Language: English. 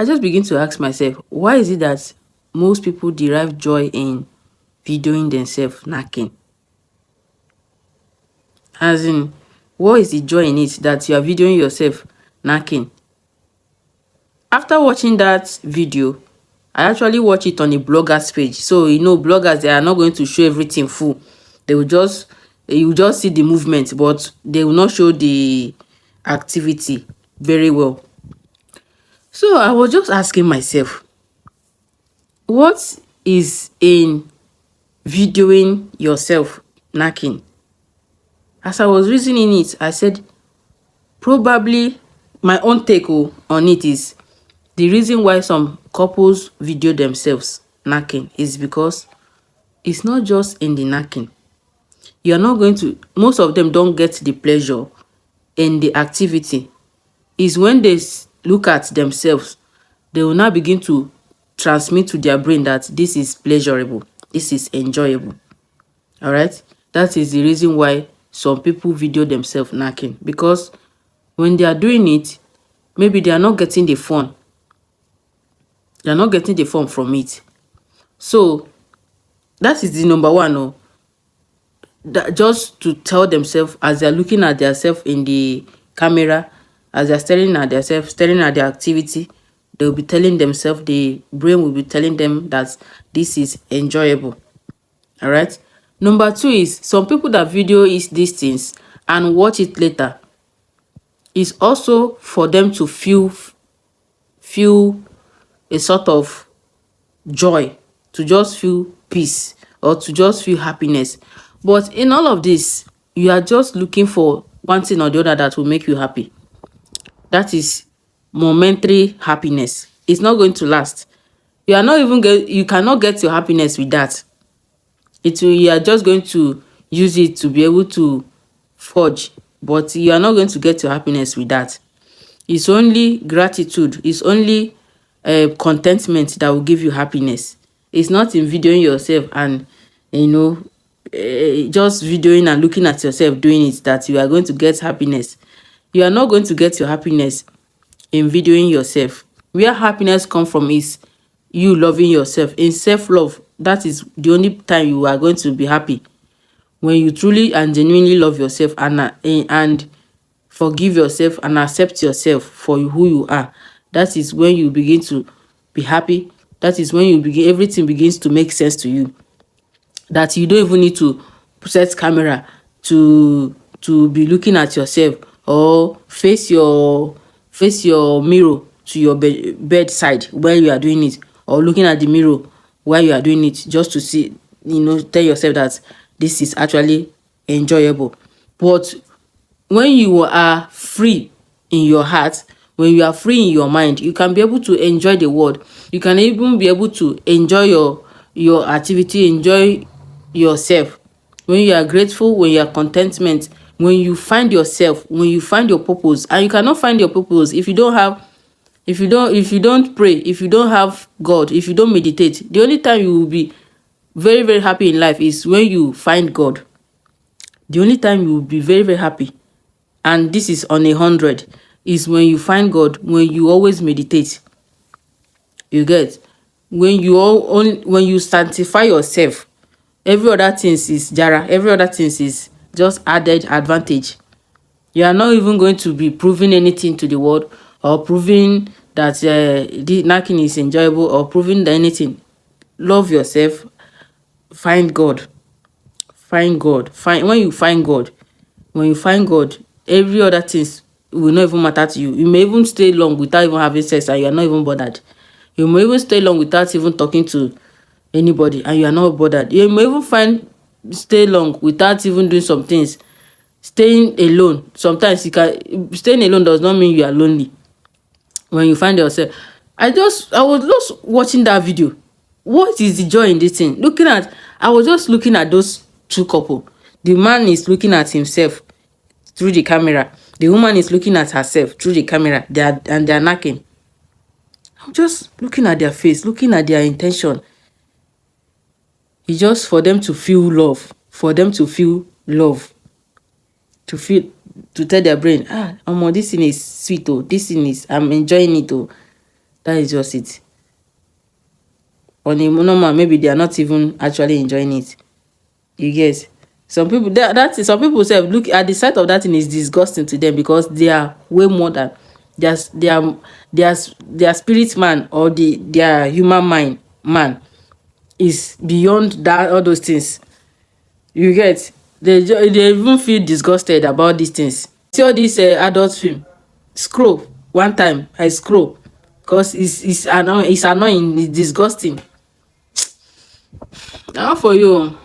I just begin to ask myself, why is it that most people derive joy in videoing themselves knacking? As in, what is the joy in it that you are videoing yourself knacking? After watching that video, I actually watch it on a blogger's page. So bloggers, they are not going to show everything full. They will just You will just see the movement, but they will not show the activity very well. So I was just asking myself, what is in videoing yourself knacking? As I was reasoning it, I said, probably my own take on it is, the reason why some couples video themselves knacking is because it's not just in the knacking. You're not going to Most of them don't get the pleasure in the activity. Is when they look at themselves, they will now begin to transmit to their brain that this is pleasurable, this is enjoyable. All right, that is the reason why some people video themselves knacking, because when they are doing it, maybe they are not getting the fun. They are not getting the fun from it. So that is the number one. That just to tell themselves, as they are looking at themselves in the camera, as they are staring at themselves, staring at their activity, they will be telling themselves, the brain will be telling them that this is enjoyable. All right. Number two is, some people that video is these things and watch it later, is also for them to feel a sort of joy, to just feel peace, or to just feel happiness. But in all of this, you are just looking for one thing or the other that will make you happy. That is momentary happiness. It's not going to last. You cannot get your happiness with that. You are just going to use it to be able to forge, but you are not going to get your happiness with that. It's only gratitude, it's only contentment that will give you happiness. It's not in videoing yourself and just videoing and looking at yourself doing it that you are going to get happiness. You are not going to get your happiness in videoing yourself. Where happiness come from is you loving yourself. In self-love, that is the only time you are going to be happy. When you truly and genuinely love yourself and forgive yourself and accept yourself for who you are, that is when you begin to be happy. That is when everything begins to make sense to you, that you don't even need to set camera to be looking at yourself, or face your mirror to your bedside while you are doing it, or looking at the mirror while you are doing it, just to see, tell yourself that this is actually enjoyable. But when you are free in your heart, when you are free in your mind, you can be able to enjoy the world. You can even be able to enjoy your activity, enjoy yourself. When you are grateful, when you are contentment, when you find yourself, when you find your purpose. And you cannot find your purpose if you don't pray, if you don't have God, if you don't meditate. The only time you will be very, very happy in life is when you find God. The only time you will be very, very happy, and this is on 100, is when you find God, when you always meditate. You get? When you sanctify yourself, every other things is jara, every other things is just added advantage. You are not even going to be proving anything to the world, or proving that the knacking is enjoyable, or proving that anything. Love yourself, find God. Find God. When you find God, every other things will not even matter to you. You may even stay long without even having sex and you are not even bothered. You may even stay long without even talking to anybody and you are not bothered. You may even stay long without even doing some things. Staying alone, sometimes staying alone does not mean you are lonely. When you find yourself, I was just watching that video. What is the joy in this thing? I was just looking at those two couple. The man is looking at himself through the camera. The woman is looking at herself through the camera. They are knacking. I'm just looking at their face, looking at their intention. It's just for them to feel love, to tell their brain, this thing is sweet, this thing is, I'm enjoying it. That is just it. On a normal, maybe they are not even actually enjoying it. You get. Some people that is, some people say look at the sight of that thing is disgusting to them, because they are way more than their spirit man, or their human mind man is beyond that, all those things. You get. They even feel disgusted about these things. See all this adult film, scroll one time, I scroll, because it's annoying, it's disgusting. Now for you.